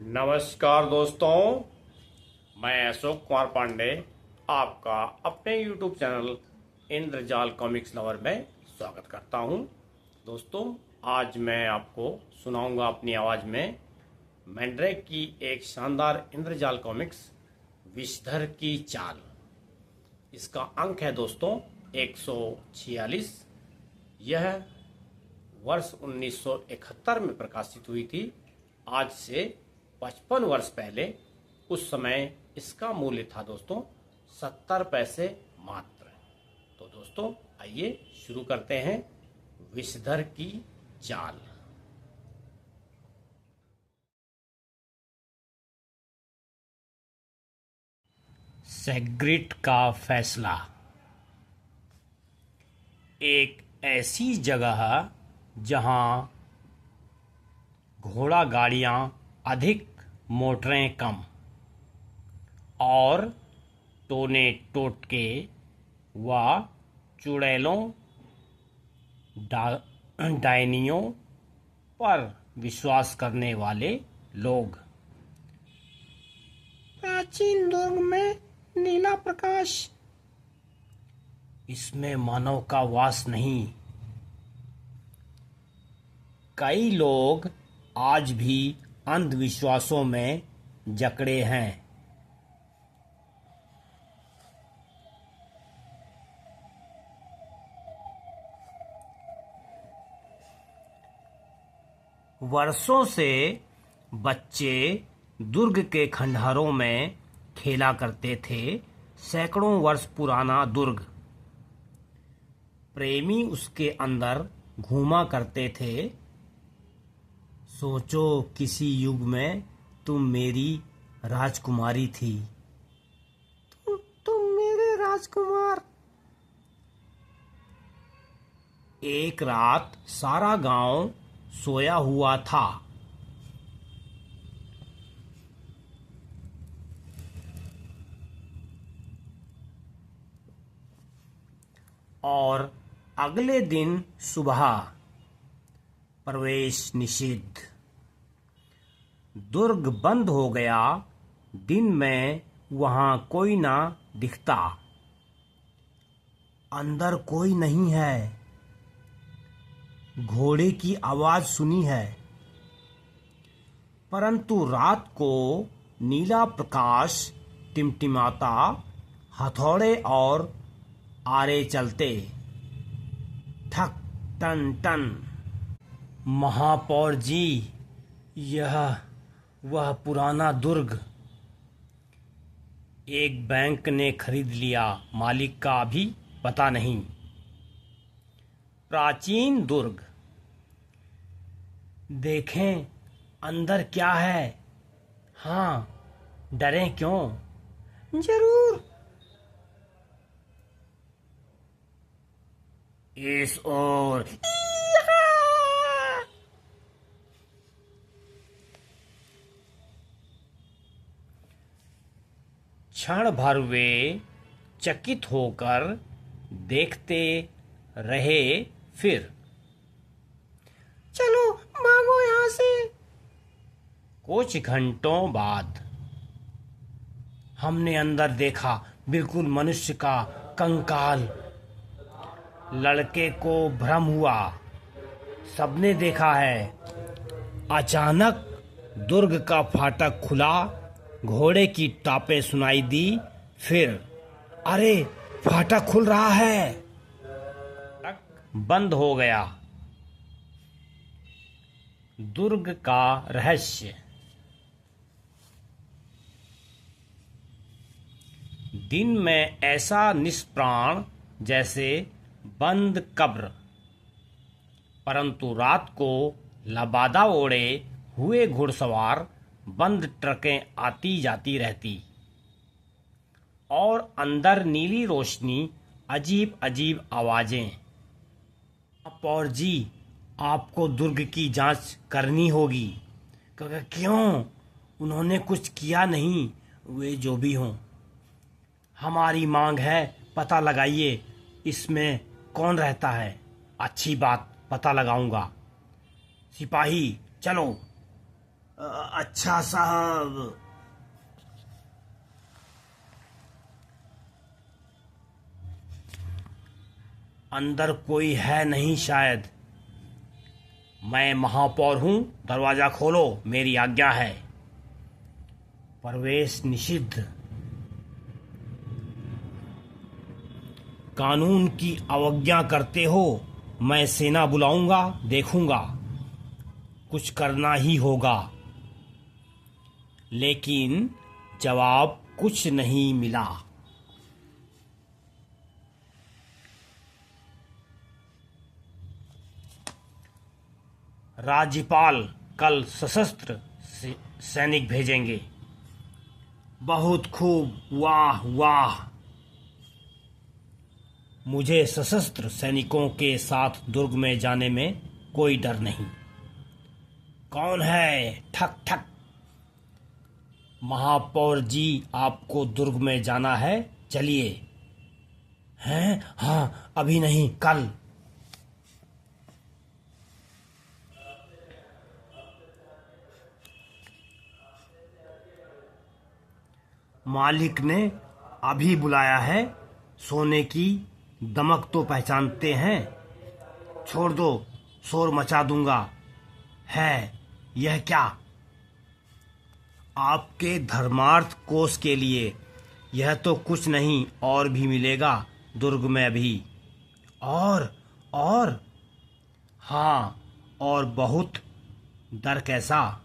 नमस्कार दोस्तों, मैं अशोक कुमार पांडे आपका अपने YouTube चैनल इंद्रजाल कॉमिक्स लवर में स्वागत करता हूं। दोस्तों, आज मैं आपको सुनाऊंगा अपनी आवाज़ में मैंड्रेक की एक शानदार इंद्रजाल कॉमिक्स विषधर की चाल। इसका अंक है दोस्तों 146। यह वर्ष 1971 में प्रकाशित हुई थी। आज से 55 वर्ष पहले उस समय इसका मूल्य था दोस्तों 70 पैसे मात्र। तो दोस्तों, आइए शुरू करते हैं विषधर की चाल। सेग्रिट का फैसला। एक ऐसी जगह जहां घोड़ा गाड़ियां अधिक, मोटरें कम और टोने टोटके व चुड़ैलों डायनियों पर विश्वास करने वाले लोग। प्राचीन दुर्ग में नीला प्रकाश, इसमें मानव का वास नहीं। कई लोग आज भी अंधविश्वासों में जकड़े हैं। वर्षों से बच्चे दुर्ग के खंडहरों में खेला करते थे। सैकड़ों वर्ष पुराना दुर्ग, प्रेमी उसके अंदर घूमा करते थे। सोचो, किसी युग में तुम मेरी राजकुमारी थी। तुम मेरे राजकुमार। एक रात सारा गांव सोया हुआ था। और अगले दिन सुबह प्रवेश निषिद्ध। दुर्ग बंद हो गया। दिन में वहां कोई ना दिखता। अंदर कोई नहीं है। घोड़े की आवाज सुनी है, परंतु रात को नीला प्रकाश टिमटिमाता, हथौड़े और आरे चलते, ठक टन टन। महापौर जी, यह वह पुराना दुर्ग एक बैंक ने खरीद लिया, मालिक का भी पता नहीं। प्राचीन दुर्ग, देखें अंदर क्या है। हाँ, डरें क्यों? जरूर। इस ओर। क्षण भर वे चकित होकर देखते रहे, फिर चलो भागो यहां से। कुछ घंटों बाद हमने अंदर देखा, बिल्कुल मनुष्य का कंकाल। लड़के को भ्रम हुआ, सबने देखा है। अचानक दुर्ग का फाटक खुला, घोड़े की टापें सुनाई दी। फिर अरे, फाटक खुल रहा है। बंद हो गया। दुर्ग का रहस्य। दिन में ऐसा निष्प्राण जैसे बंद कब्र, परंतु रात को लबादा ओढ़े हुए घुड़सवार, बंद ट्रकें आती जाती रहती और अंदर नीली रोशनी, अजीब अजीब आवाजें। महापौर जी, आपको दुर्ग की जांच करनी होगी। क्यों? उन्होंने कुछ किया नहीं। वे जो भी हों, हमारी मांग है, पता लगाइए इसमें कौन रहता है। अच्छी बात, पता लगाऊंगा। सिपाही चलो। अच्छा साहब। अंदर कोई है नहीं शायद। मैं महापौर हूं, दरवाजा खोलो, मेरी आज्ञा है। प्रवेश निषिद्ध। कानून की अवज्ञा करते हो। मैं सेना बुलाऊंगा, देखूंगा। कुछ करना ही होगा। लेकिन जवाब कुछ नहीं मिला। राज्यपाल कल सशस्त्र सैनिक भेजेंगे। बहुत खूब, वाह वाह। मुझे सशस्त्र सैनिकों के साथ दुर्ग में जाने में कोई डर नहीं। कौन है? ठक ठक। महापौर जी, आपको दुर्ग में जाना है, चलिए। हैं? हाँ, अभी नहीं, कल। मालिक ने अभी बुलाया है। सोने की दमक तो पहचानते हैं। छोड़ दो, शोर मचा दूंगा। है यह क्या? आपके धर्मार्थ कोष के लिए। यह तो कुछ नहीं, और भी मिलेगा दुर्ग में अभी। और हाँ, और बहुत। दर कैसा?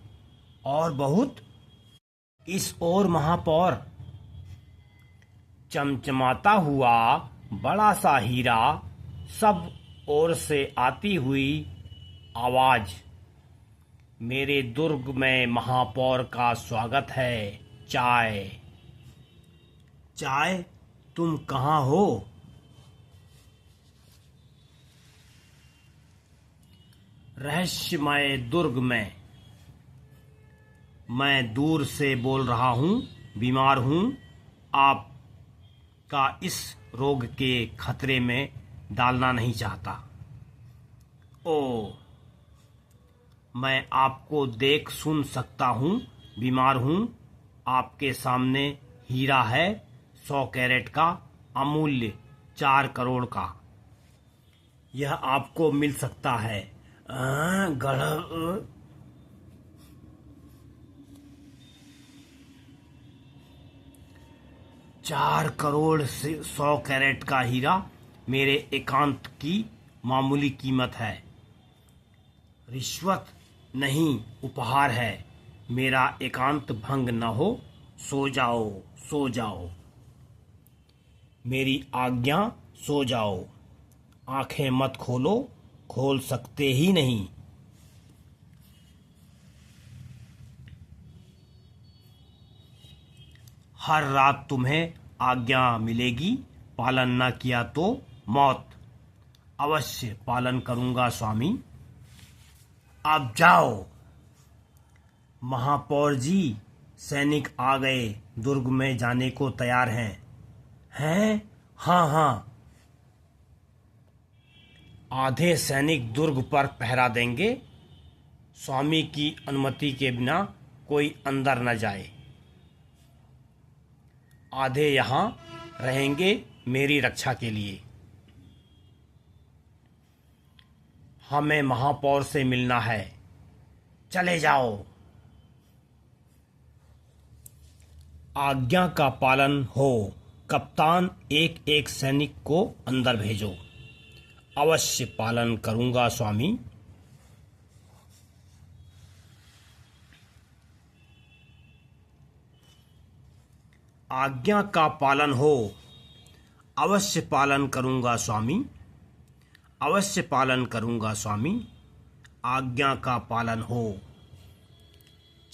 और बहुत। इस ओर महापौर। चमचमाता हुआ बड़ा सा हीरा। सब ओर से आती हुई आवाज। मेरे दुर्ग में महापौर का स्वागत है। चाय। चाय? तुम कहाँ हो? रहस्यमय दुर्ग में। मैं दूर से बोल रहा हूँ, बीमार हूँ। आप का इस रोग के खतरे में डालना नहीं चाहता। ओ, मैं आपको देख सुन सकता हूँ, बीमार हूँ। आपके सामने हीरा है, 100 कैरेट का, अमूल्य, 4 करोड़ का। यह आपको मिल सकता है। गढ़ 4 करोड़ से 100 कैरेट का हीरा मेरे एकांत की मामूली कीमत है। रिश्वत नहीं, उपहार है। मेरा एकांत भंग न हो। सो जाओ, सो जाओ। मेरी आज्ञा, सो जाओ। आंखें मत खोलो, खोल सकते ही नहीं। हर रात तुम्हें आज्ञा मिलेगी, पालन न किया तो मौत। अवश्य पालन करूंगा स्वामी। अब जाओ। महापौर जी, सैनिक आ गए, दुर्ग में जाने को तैयार हैं। हैं? हाँ हाँ। आधे सैनिक दुर्ग पर पहरा देंगे। स्वामी की अनुमति के बिना कोई अंदर न जाए। आधे यहाँ रहेंगे मेरी रक्षा के लिए। हमें महापौर से मिलना है। चले जाओ। आज्ञा का पालन हो। कप्तान, एक एक सैनिक को अंदर भेजो। अवश्य पालन करूंगा स्वामी। आज्ञा का पालन हो। अवश्य पालन करूंगा स्वामी। अवश्य पालन करूंगा स्वामी। आज्ञा का पालन हो।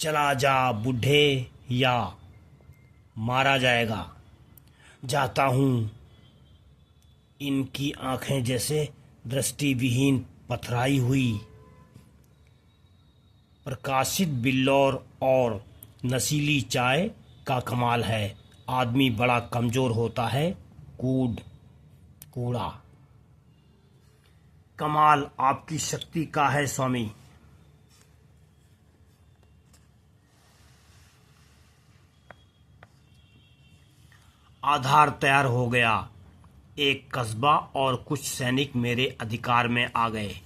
चला जा बूढ़े, या मारा जाएगा। जाता हूं। इनकी आंखें जैसे दृष्टिविहीन पथराई हुई। प्रकाशित बिल्लौर और नशीली चाय का कमाल है। आदमी बड़ा कमजोर होता है। कूड़ा। कमाल आपकी शक्ति का है स्वामी। आधार तैयार हो गया। एक कस्बा और कुछ सैनिक मेरे अधिकार में आ गए।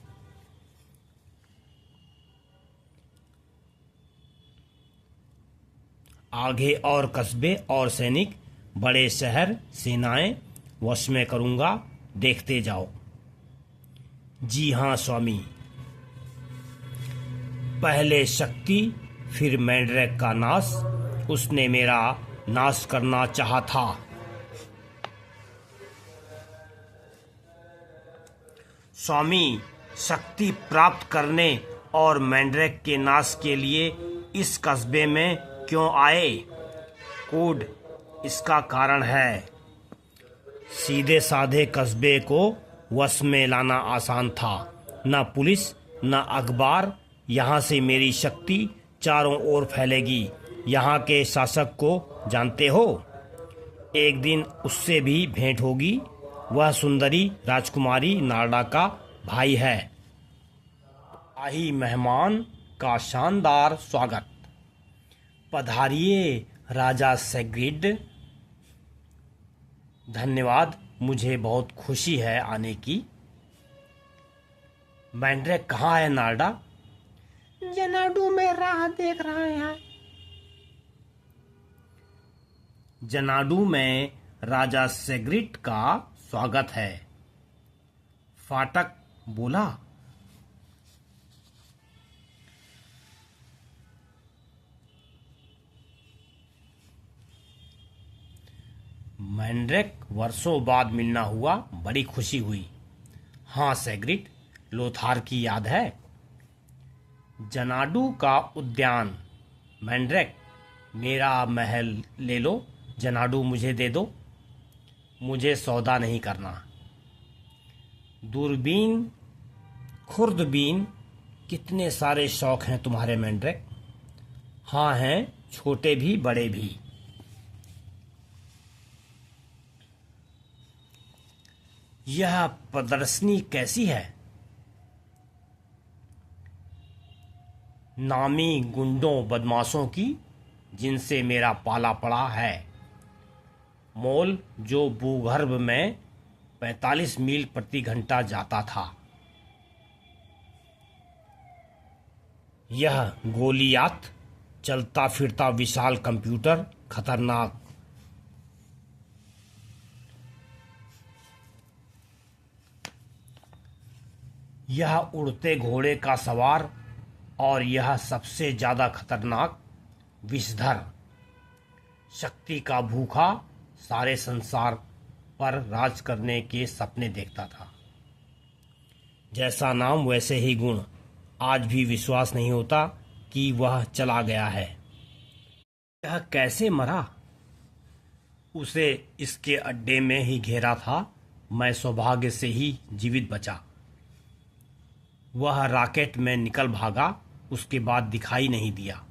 आगे और कस्बे और सैनिक, बड़े शहर, सेनाएं वश में करूंगा, देखते जाओ। जी हाँ स्वामी। पहले शक्ति, फिर मैंड्रैक का नाश। उसने मेरा नाश करना चाहा था। स्वामी, शक्ति प्राप्त करने और मैंड्रैक के नाश के लिए इस कस्बे में क्यों आए? कोड इसका कारण है। सीधे साधे कस्बे को वश में लाना आसान था। न पुलिस न अखबार। यहाँ से मेरी शक्ति चारों ओर फैलेगी। यहाँ के शासक को जानते हो? एक दिन उससे भी भेंट होगी। वह सुंदरी राजकुमारी नारडा का भाई है। शाही मेहमान का शानदार स्वागत। पधारिए राजा सेग्रिड। धन्यवाद, मुझे बहुत खुशी है आने की। मैंड्रैक कहाँ है नारडा? जनाडू में राह देख रहे हैं। जनाडू में राजा सेग्रिड का स्वागत है। फाटक बोला। मैंड्रैक वर्षों बाद मिलना हुआ, बड़ी खुशी हुई। हाँ सेग्रिड, लोथार की याद है? जनाडू का उद्यान। मैंड्रैक, मेरा महल ले लो। जनाडू मुझे दे दो। मुझे सौदा नहीं करना। दूरबीन, खुर्दबीन, कितने सारे शौक हैं तुम्हारे मैंड्रैक। हाँ हैं, छोटे भी बड़े भी। यह प्रदर्शनी कैसी है? नामी गुंडों बदमाशों की, जिनसे मेरा पाला पड़ा है। मोल जो भूगर्भ में 45 मील प्रति घंटा जाता था। यह गोलियात, चलता फिरता विशाल कंप्यूटर, खतरनाक। यह उड़ते घोड़े का सवार, और यह सबसे ज्यादा खतरनाक विषधर, शक्ति का भूखा, सारे संसार पर राज करने के सपने देखता था। जैसा नाम वैसे ही गुण। आज भी विश्वास नहीं होता कि वह चला गया है। यह कैसे मरा? उसे इसके अड्डे में ही घेरा था। मैं सौभाग्य से ही जीवित बचा। वह रॉकेट में निकल भागा, उसके बाद दिखाई नहीं दिया।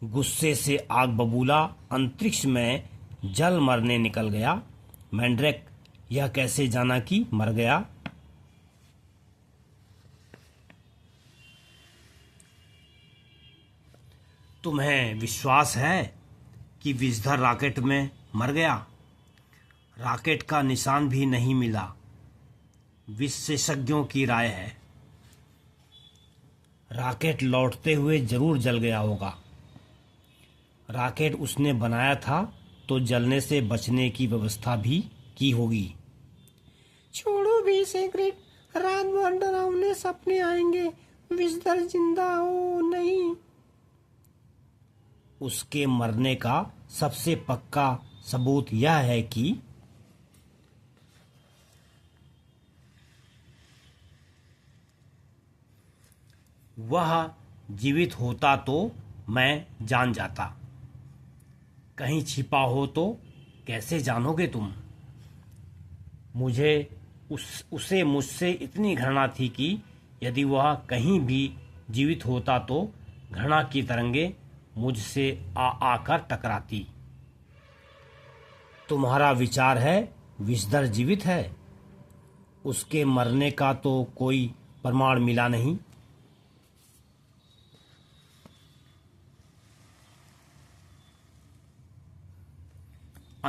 गुस्से से आग बबूला, अंतरिक्ष में जल मरने निकल गया। मैंड्रैक, यह कैसे जाना कि मर गया? तुम्हें विश्वास है कि विषधर रॉकेट में मर गया? रॉकेट का निशान भी नहीं मिला। विशेषज्ञों की राय है रॉकेट लौटते हुए जरूर जल गया होगा। रॉकेट उसने बनाया था तो जलने से बचने की व्यवस्था भी की होगी। छोड़ो भी सेग्रेट, रात भर डरावने सपने आएंगे। विषधर जिंदा हो नहीं। उसके मरने का सबसे पक्का सबूत यह है कि वह जीवित होता तो मैं जान जाता। कहीं छिपा हो तो कैसे जानोगे तुम? मुझे उसे मुझसे इतनी घृणा थी कि यदि वह कहीं भी जीवित होता तो घृणा की तरंगे मुझसे आकर टकराती। तुम्हारा विचार है विषधर जीवित है? उसके मरने का तो कोई प्रमाण मिला नहीं।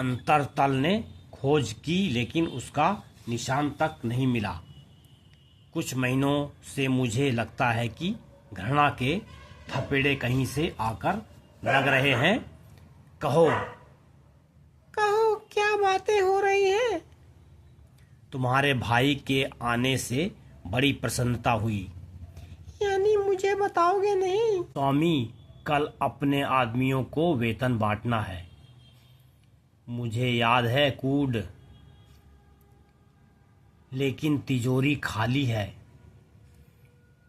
अंतरतल ने खोज की लेकिन उसका निशान तक नहीं मिला। कुछ महीनों से मुझे लगता है कि घृणा के थपेड़े कहीं से आकर लग रहे हैं। कहो कहो, क्या बातें हो रही हैं? तुम्हारे भाई के आने से बड़ी प्रसन्नता हुई। यानी मुझे बताओगे नहीं? स्वामी, कल अपने आदमियों को वेतन बांटना है। मुझे याद है कूड, लेकिन तिजोरी खाली है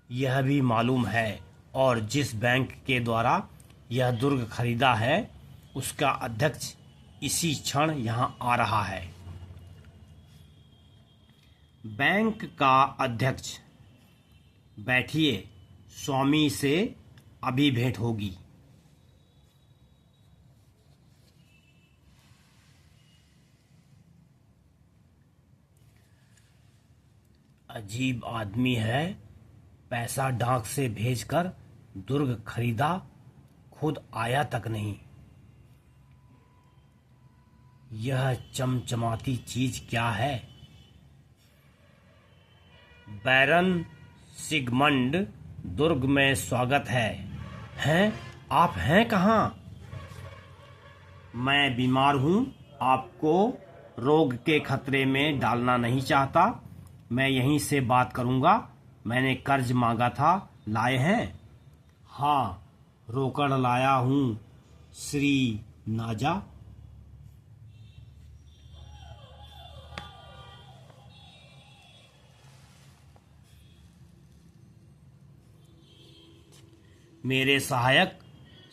यह भी मालूम है। और जिस बैंक के द्वारा यह दुर्ग खरीदा है उसका अध्यक्ष इसी क्षण यहाँ आ रहा है। बैंक का अध्यक्ष? बैठिए, स्वामी से अभी भेंट होगी। अजीब आदमी है, पैसा डाक से भेजकर दुर्ग खरीदा, खुद आया तक नहीं। यह चमचमाती चीज क्या है? बैरन सिगमंड, दुर्ग में स्वागत है। हैं? आप हैं कहाँ? मैं बीमार हूँ, आपको रोग के खतरे में डालना नहीं चाहता। मैं यहीं से बात करूँगा। मैंने कर्ज मांगा था, लाए हैं? हाँ, रोकड़ लाया हूँ श्री नाजा। मेरे सहायक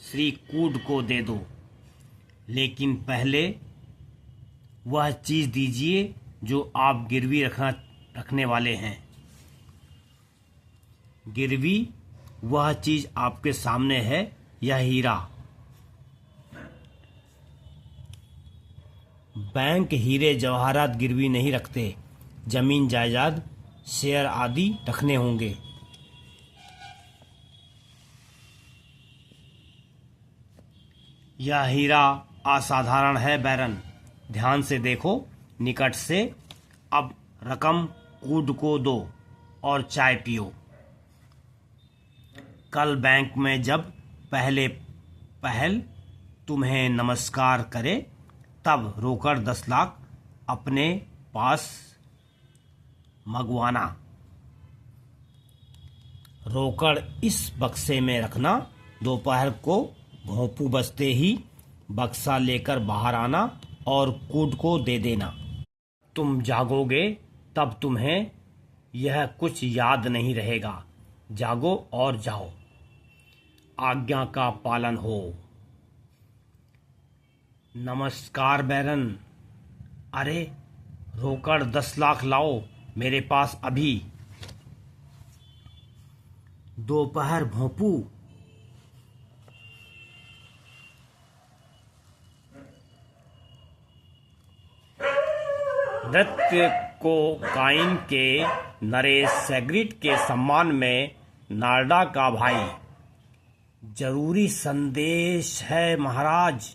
श्री कूड को दे दो, लेकिन पहले वह चीज दीजिए जो आप गिरवी रखने वाले हैं। गिरवी? वह चीज आपके सामने है, यह हीरा। बैंक हीरे जवाहरात गिरवी नहीं रखते, जमीन जायदाद, शेयर आदि रखने होंगे। यह हीरा असाधारण है बैरन, ध्यान से देखो, निकट से। अब रकम कूड को दो और चाय पियो। कल बैंक में जब पहल तुम्हें नमस्कार करे तब रोकड़ 10 लाख अपने पास मंगवाना। रोकड़ इस बक्से में रखना। दोपहर को भोंपू बजते ही बक्सा लेकर बाहर आना और कूड को दे देना। तुम जागोगे तब तुम्हें यह कुछ याद नहीं रहेगा। जागो और जाओ। आज्ञा का पालन हो। नमस्कार बैरन। अरे, रोकड़ 10 लाख लाओ मेरे पास अभी। दोपहर भोंपू? नृत्य को काइन के नरेश सेग्रिट के सम्मान में नारडा का भाई। जरूरी संदेश है महाराज।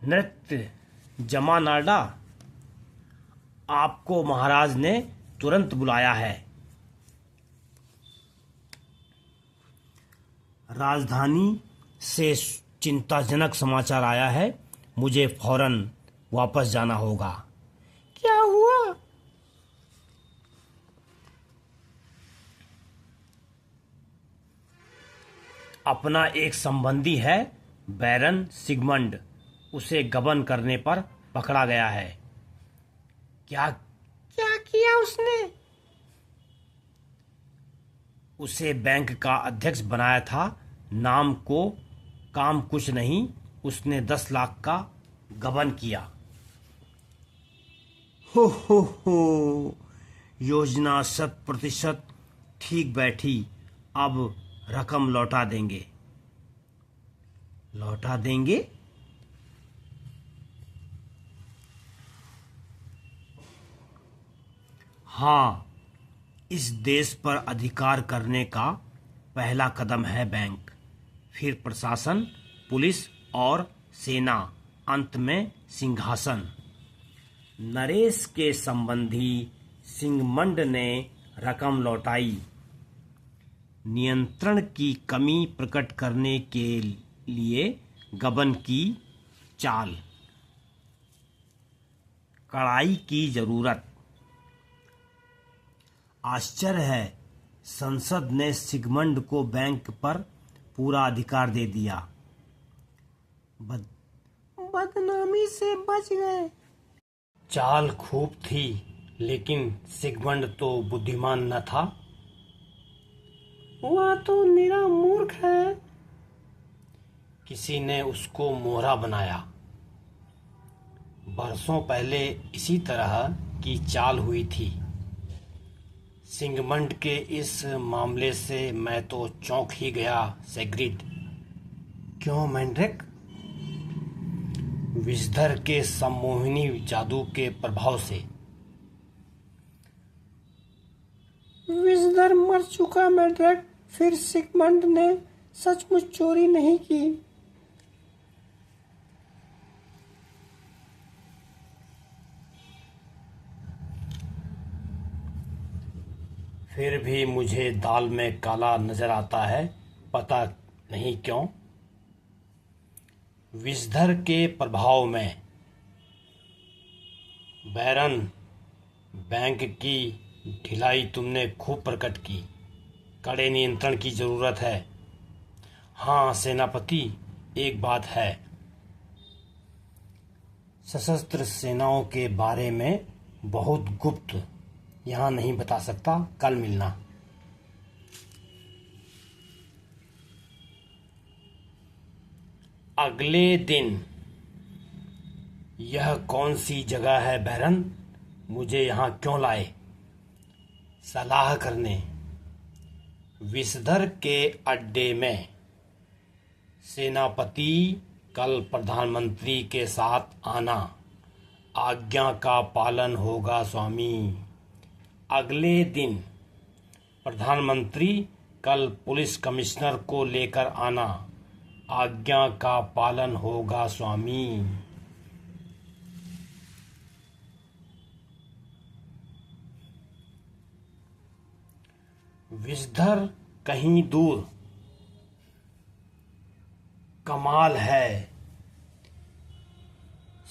नृत्य जमा नारडा, आपको महाराज ने तुरंत बुलाया है। राजधानी से चिंताजनक समाचार आया है, मुझे फौरन वापस जाना होगा। क्या हुआ? अपना एक संबंधी है बैरन सिगमंड, उसे गबन करने पर पकड़ा गया है। क्या किया उसने? उसे बैंक का अध्यक्ष बनाया था। नाम को काम कुछ नहीं, उसने 10 लाख का गबन किया। हो, योजना 100% ठीक बैठी। अब रकम लौटा देंगे। लौटा देंगे? हाँ, इस देश पर अधिकार करने का पहला कदम है बैंक, फिर प्रशासन, पुलिस और सेना, अंत में सिंहासन। नरेश के संबंधी सिंगमंड ने रकम लौटाई। नियंत्रण की कमी प्रकट करने के लिए गबन की चाल। कड़ाई की जरूरत। आश्चर्य है, संसद ने सिगमंड को बैंक पर पूरा अधिकार दे दिया। बदनामी से बच गए। चाल खूब थी, लेकिन सिगमंड तो बुद्धिमान न था। वह तो निरा मूर्ख है। किसी ने उसको मोहरा बनाया। बरसों पहले इसी तरह की चाल हुई थी। सिगमंड के इस मामले से मैं तो चौंक ही गया सेग्रिड। क्यों मैंड्रेक? विषधर के सम्मोहिनी जादू के प्रभाव से। विज़डर मर चुका मैड्रेक। फिर सिगमंड ने सचमुच चोरी नहीं की। फिर भी मुझे दाल में काला नजर आता है, पता नहीं क्यों। विषधर के प्रभाव में। बैरन, बैंक की ढिलाई तुमने खूब प्रकट की। कड़े नियंत्रण की जरूरत है। हाँ सेनापति, एक बात है। सशस्त्र सेनाओं के बारे में बहुत गुप्त, यहां नहीं बता सकता। कल मिलना। अगले दिन। यह कौन सी जगह है बैरन? मुझे यहां क्यों लाए? सलाह करने। विषधर के अड्डे में। सेनापति, कल प्रधानमंत्री के साथ आना। आज्ञा का पालन होगा स्वामी। अगले दिन। प्रधानमंत्री, कल पुलिस कमिश्नर को लेकर आना। आज्ञा का पालन होगा स्वामी। विषधर कहीं दूर। कमाल है।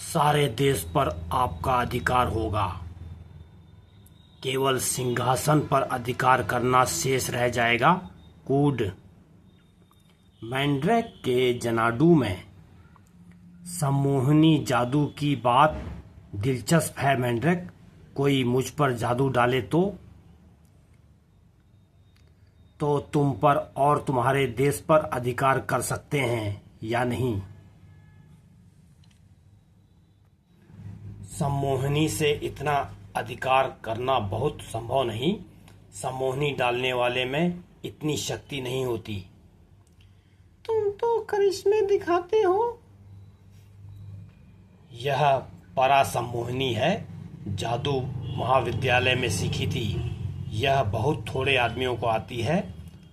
सारे देश पर आपका अधिकार होगा। केवल सिंहासन पर अधिकार करना शेष रह जाएगा। कूड। मैंड्रेक के जनाडू में सम्मोहनी जादू की बात दिलचस्प है मैंड्रेक। कोई मुझ पर जादू डाले तो तुम पर और तुम्हारे देश पर अधिकार कर सकते हैं या नहीं? सम्मोहनी से इतना अधिकार करना बहुत संभव नहीं। सम्मोहनी डालने वाले में इतनी शक्ति नहीं होती। तुम तो करिश्मे दिखाते हो। यह परा सम्मोहनी है। जादू महाविद्यालय में सीखी थी। यह बहुत थोड़े आदमियों को आती है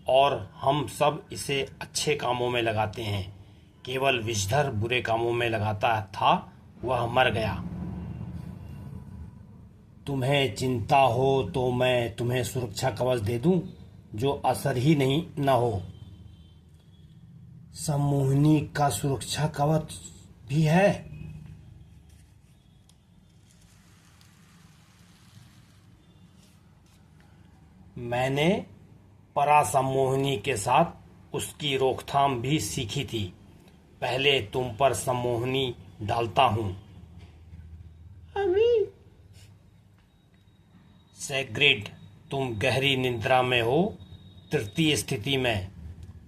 और हम सब इसे अच्छे कामों में लगाते हैं। केवल विषधर बुरे कामों में लगाता था। वह मर गया। तुम्हें चिंता हो तो मैं तुम्हें सुरक्षा कवच दे दूं, जो असर ही नहीं न हो। सम्मोहनी का सुरक्षा कवच भी है। मैंने परासम्मोहनी के साथ उसकी रोकथाम भी सीखी थी। पहले तुम पर सम्मोहनी डालता हूं। अभी सेग्रिड, तुम गहरी निद्रा में हो। तृतीय स्थिति में।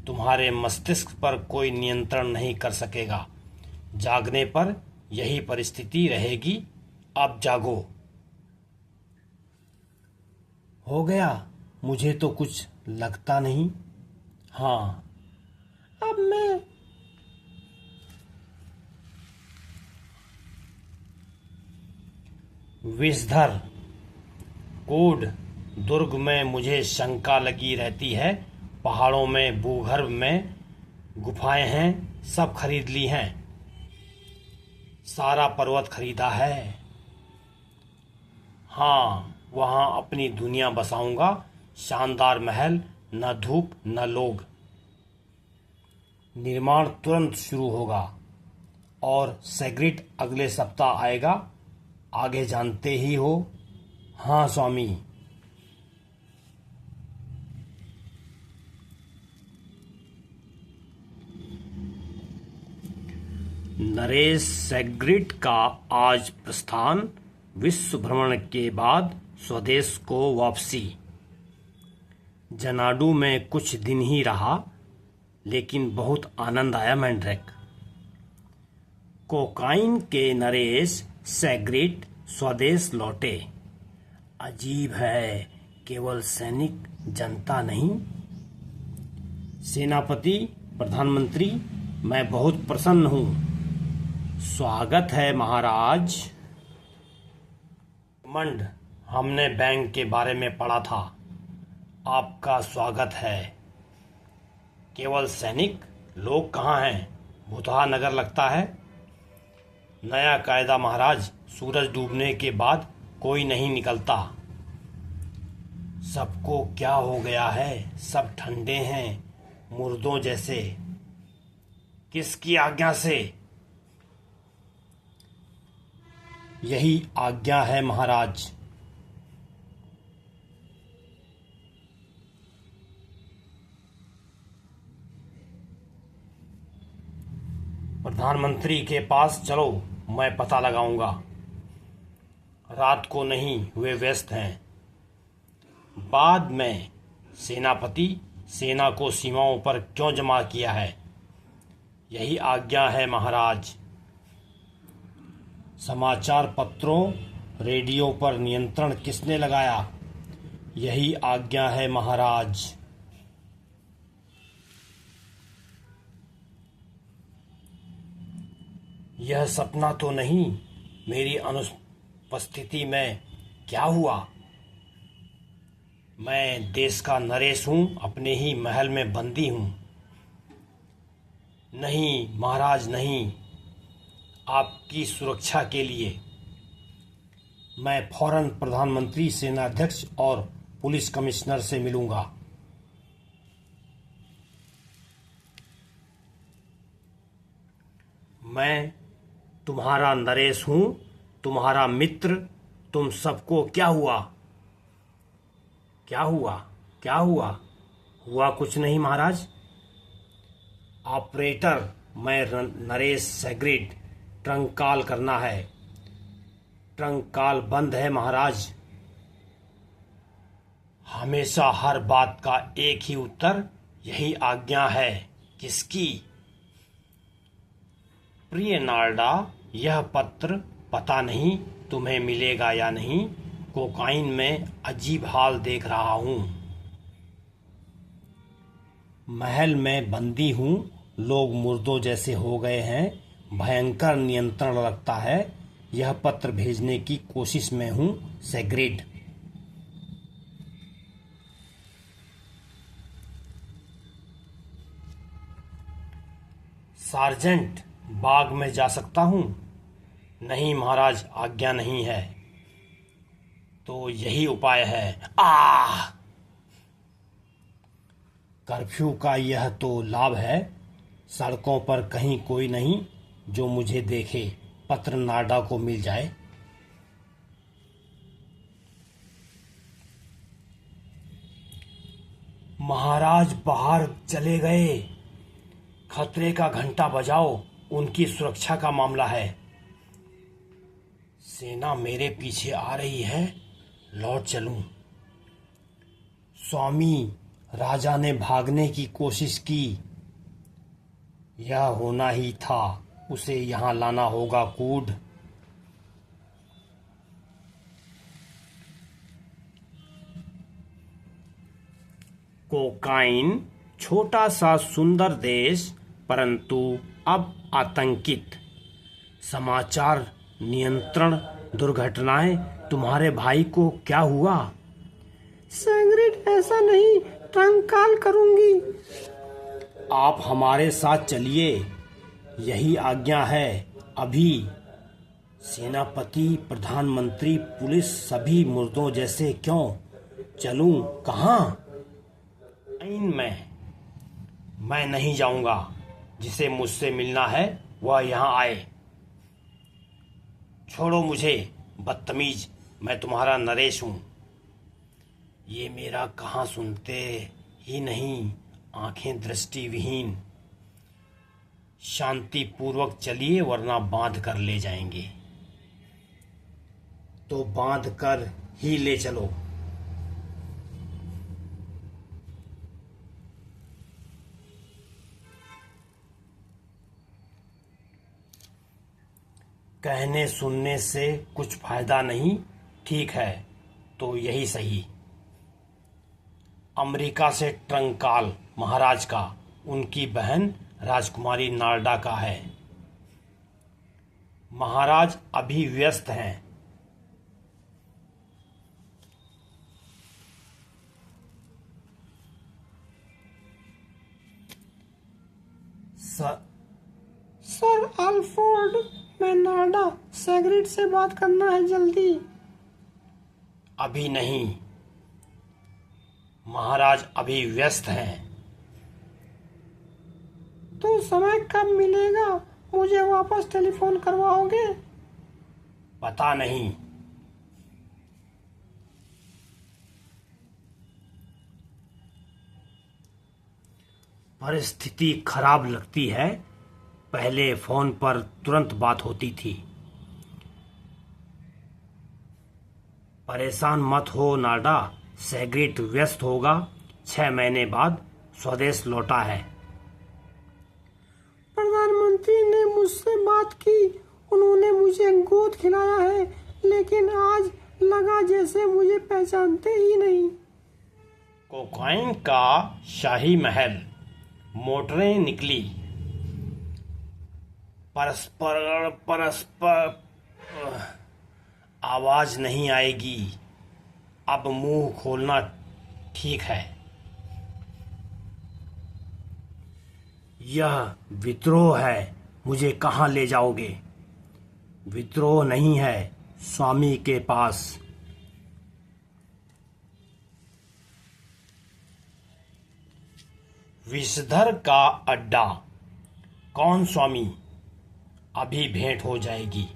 तुम्हारे मस्तिष्क पर कोई नियंत्रण नहीं कर सकेगा। जागने पर यही परिस्थिति रहेगी। अब जागो। हो गया? मुझे तो कुछ लगता नहीं। हाँ। अब मैं विषधर कोड दुर्ग में मुझे शंका लगी रहती है। पहाड़ों में, भूगर्भ में गुफाएं हैं, सब खरीद ली हैं। सारा पर्वत खरीदा है। हाँ, वहाँ अपनी दुनिया बसाऊंगा। शानदार महल, न धूप न लोग। निर्माण तुरंत शुरू होगा और सेग्रिट अगले सप्ताह आएगा। आगे जानते ही हो। हाँ स्वामी। नरेश सेग्रिट का आज प्रस्थान। विश्व भ्रमण के बाद स्वदेश को वापसी। जनाडू में कुछ दिन ही रहा, लेकिन बहुत आनंद आया मैंड्रेक। कोकाइन के नरेश सेग्रिट स्वदेश लौटे। अजीब है, केवल सैनिक, जनता नहीं। सेनापति, प्रधानमंत्री, मैं बहुत प्रसन्न हूँ। स्वागत है महाराज। मंड, हमने बैंक के बारे में पढ़ा था। आपका स्वागत है। केवल सैनिक, लोग कहाँ हैं? भूतहा नगर लगता है। नया कायदा महाराज, सूरज डूबने के बाद कोई नहीं निकलता। सबको क्या हो गया है? सब ठंडे हैं, मुर्दों जैसे। किसकी आज्ञा से? यही आज्ञा है महाराज। प्रधानमंत्री के पास चलो, मैं पता लगाऊंगा। रात को नहीं, वे व्यस्त हैं। बाद में। सेनापति, सेना को सीमाओं पर क्यों जमा किया है? यही आज्ञा है महाराज। समाचार पत्रों, रेडियो पर नियंत्रण किसने लगाया? यही आज्ञा है महाराज। यह सपना तो नहीं? मेरी अनुपस्थिति में क्या हुआ? मैं देश का नरेश हूँ, अपने ही महल में बंदी हूँ। नहीं महाराज, नहीं। आपकी सुरक्षा के लिए मैं फौरन प्रधानमंत्री, सेनाध्यक्ष और पुलिस कमिश्नर से मिलूंगा। मैं तुम्हारा नरेश हूँ, तुम्हारा मित्र। तुम सबको क्या हुआ? क्या हुआ? क्या हुआ? हुआ कुछ नहीं महाराज। ऑपरेटर, मैं नरेश सेग्रिट। ट्रंक कॉल करना है। ट्रंक कॉल बंद है महाराज। हमेशा हर बात का एक ही उत्तर, यही आज्ञा है। किसकी? प्रिय नार्डा, यह पत्र पता नहीं तुम्हें मिलेगा या नहीं। कोकाइन में अजीब हाल देख रहा हूँ। महल में बंदी हूँ, लोग मुर्दों जैसे हो गए हैं। भयंकर नियंत्रण लगता है। यह पत्र भेजने की कोशिश में हूँ सेग्रिट। सार्जेंट, बाग में जा सकता हूँ? नहीं महाराज, आज्ञा नहीं है। तो यही उपाय है। कर्फ्यू का यह तो लाभ है। सड़कों पर कहीं कोई नहीं जो मुझे देखे। पत्र नाडा को मिल जाए। महाराज बाहर चले गए। खतरे का घंटा बजाओ, उनकी सुरक्षा का मामला है। सेना मेरे पीछे आ रही है, लौट चलूं। स्वामी, राजा ने भागने की कोशिश की। यह होना ही था, उसे यहाँ लाना होगा कूड। कोकाइन छोटा सा सुंदर देश, परंतु अब आतंकित। समाचार, नियंत्रण, दुर्घटनाएं। तुम्हारे भाई को क्या हुआ? सेग्रिट, ऐसा नहीं, ट्रंक कॉल करूंगी। आप हमारे साथ चलिए, यही आज्ञा है। अभी सेनापति, प्रधानमंत्री, पुलिस सभी मुर्दों जैसे क्यों? चलूं कहाँ? मैं नहीं जाऊंगा। जिसे मुझसे मिलना है वह यहाँ आए। छोड़ो मुझे, बदतमीज। मैं तुम्हारा नरेश हूँ। ये मेरा कहाँ सुनते ही नहीं, आंखें दृष्टिविहीन। शांति पूर्वक चलिए वरना बांध कर ले जाएंगे। तो बांध कर ही ले चलो। कहने सुनने से कुछ फायदा नहीं। ठीक है, तो यही सही। अमेरिका से ट्रंक कॉल महाराज का, उनकी बहन राजकुमारी नारडा का है। महाराज अभी व्यस्त हैं। सर अल्फ्रेड, मैं नाडा सेग्रिड से बात करना है जल्दी। अभी नहीं, महाराज अभी व्यस्त हैं। तो समय कब मिलेगा? मुझे वापस टेलीफोन करवाओगे? पता नहीं। परिस्थिति खराब लगती है। पहले फोन पर तुरंत बात होती थी। परेशान मत हो नाडा, सेग्रिड व्यस्त होगा। 6 महीने बाद स्वदेश लौटा है। प्रधानमंत्री ने मुझसे बात की, उन्होंने मुझे गोद खिलाया है, लेकिन आज लगा जैसे मुझे पहचानते ही नहीं। कोकाइन का शाही महल, मोटरें निकली। परस्पर आवाज नहीं आएगी। अब मुंह खोलना ठीक है। यह विद्रोह है। मुझे कहाँ ले जाओगे? विद्रोह नहीं है, स्वामी के पास। विषधर का अड्डा। कौन स्वामी? अभी भेंट हो जाएगी।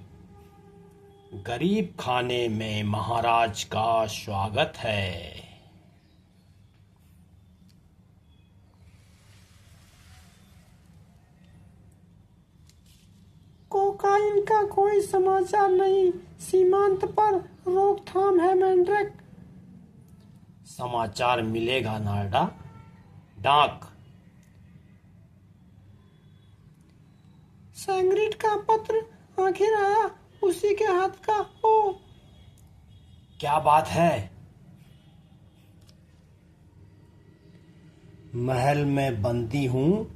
गरीब खाने में महाराज का स्वागत है। कोकाइन का कोई समाचार नहीं। सीमांत पर रोकथाम है मैंड्रेक। समाचार मिलेगा नारडा। डाक। सेग्रिड का पत्र आखिर आया, उसी के हाथ का। ओ, क्या बात है? महल में बंदी हूँ।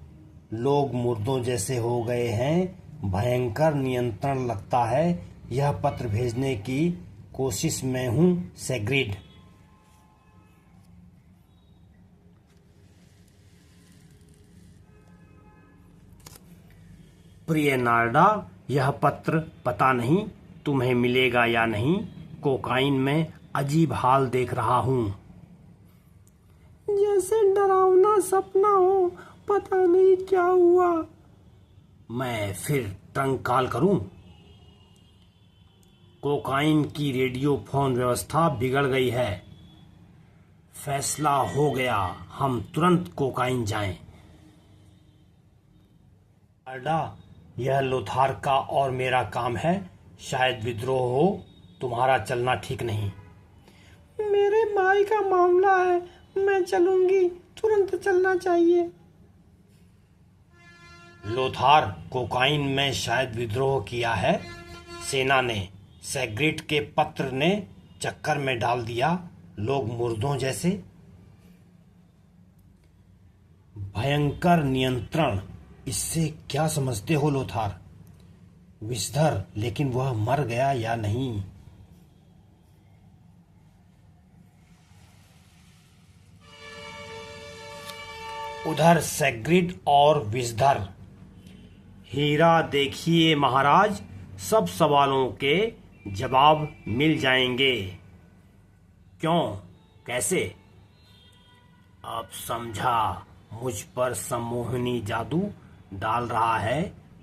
लोग मुर्दों जैसे हो गए हैं। भयंकर नियंत्रण लगता है। यह पत्र भेजने की कोशिश में हूँ सेग्रिड। प्रिय नारडा, यह पत्र पता नहीं तुम्हें मिलेगा या नहीं। कोकाइन में अजीब हाल देख रहा हूँ। जैसे डरावना सपना हो, पता नहीं क्या हुआ। मैं फिर ट्रंक कॉल करूं? कोकाइन की रेडियो फोन व्यवस्था बिगड़ गई है। फैसला हो गया, हम तुरंत कोकाइन जाएं। नारडा, यह लोथार का और मेरा काम है। शायद विद्रोह हो। तुम्हारा चलना ठीक नहीं। मेरे भाई का मामला है, मैं चलूंगी। तुरंत चलना चाहिए। लोथार, कोकाइन में शायद विद्रोह किया है। सेना ने, सेग्रिड के पत्र ने चक्कर में डाल दिया। लोग मुर्दों जैसे। भयंकर नियंत्रण, इससे क्या समझते हो लोथार? विषधर, लेकिन वह मर गया या नहीं? उधर सेग्रिड और विषधर। हीरा देखिए महाराज, सब सवालों के जवाब मिल जाएंगे। क्यों, कैसे? अब समझा, मुझ पर सम्मोहनी जादू डाल रहा है,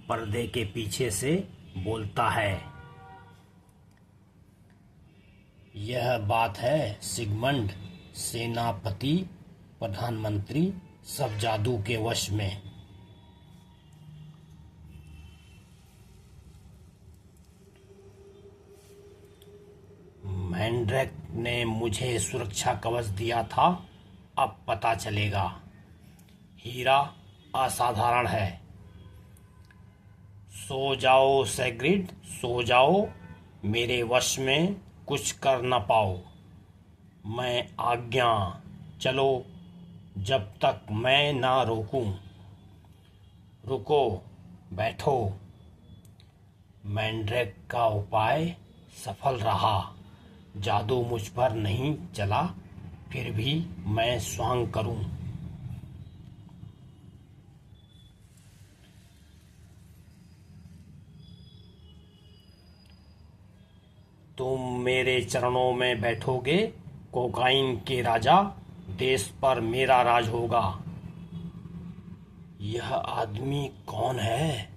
पर्दे के पीछे से बोलता है। यह बात है सिगमंड, सेनापति, प्रधानमंत्री, सब जादू के वश में। मैंड्रैक ने मुझे सुरक्षा कवच दिया था, अब पता चलेगा। हीरा असाधारण है। सो जाओ सेग्रिड, सो जाओ, मेरे वश में कुछ कर न पाओ। मैं आज्ञा, चलो जब तक मैं ना रोकूं। रुको, बैठो। मैंड्रैक का उपाय सफल रहा। जादू मुझ पर नहीं चला, फिर भी मैं स्वांग करूं। तुम मेरे चरणों में बैठोगे, कोकाइन के राजा, देश पर मेरा राज होगा। यह आदमी कौन है?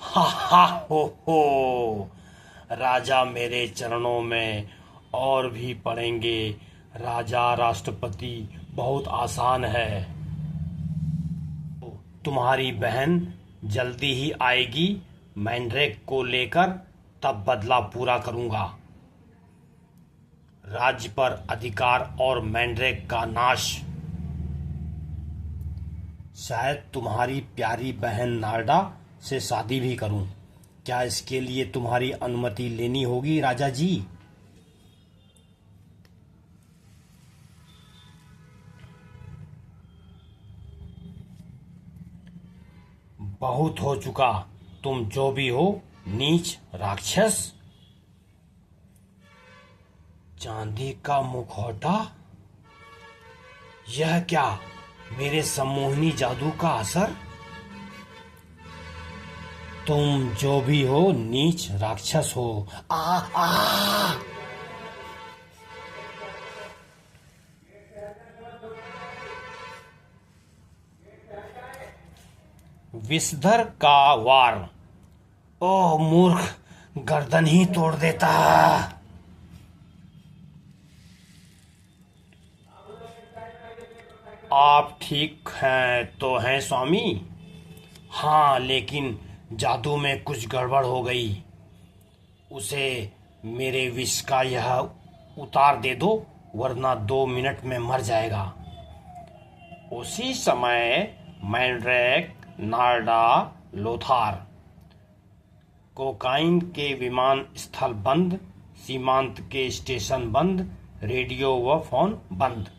हा हा हो, राजा मेरे चरणों में और भी पड़ेंगे। राजा राष्ट्रपति बहुत आसान है। तुम्हारी बहन जल्दी ही आएगी मैंड्रैक को लेकर, तब बदला पूरा करूंगा। राज्य पर अधिकार और मैंड्रैक का नाश। शायद तुम्हारी प्यारी बहन नार्डा से शादी भी करूं। क्या इसके लिए तुम्हारी अनुमति लेनी होगी राजा जी? बहुत हो चुका, तुम जो भी हो, नीच राक्षस। चांदी का मुखौटा? यह क्या, मेरे सम्मोहनी जादू का असर? तुम जो भी हो, नीच राक्षस हो। आ। विषधर का वार। ओह मूर्ख, गर्दन ही तोड़ देता। आप ठीक हैं तो हैं स्वामी? हाँ, लेकिन जादू में कुछ गड़बड़ हो गई। उसे मेरे विष का यह उतार दे दो, वरना 2 मिनट में मर जाएगा। उसी समय मैंड्रैक, नार्डा, लोथार। कोकाइन के विमान स्थल बंद, सीमांत के स्टेशन बंद, रेडियो व फोन बंद।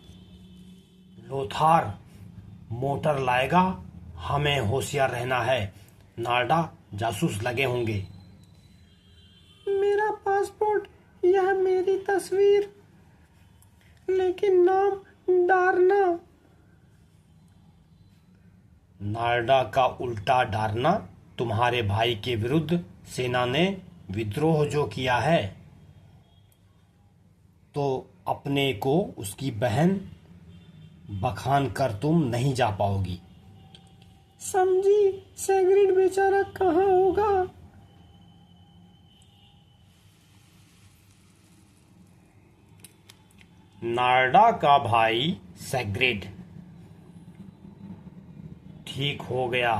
लोथार मोटर लाएगा, हमें होशियार रहना है। नार्डा, जासूस लगे होंगे। मेरा पासपोर्ट, यह मेरी तस्वीर, लेकिन नाम डारना। नार्डा का उल्टा डारना। तुम्हारे भाई के विरुद्ध सेना ने विद्रोह जो किया है, तो अपने को उसकी बहन बखान कर तुम नहीं जा पाओगी। समझी, सेग्रिड बेचारा कहाँ होगा? नार्डा का भाई सेग्रिड। ठीक हो गया,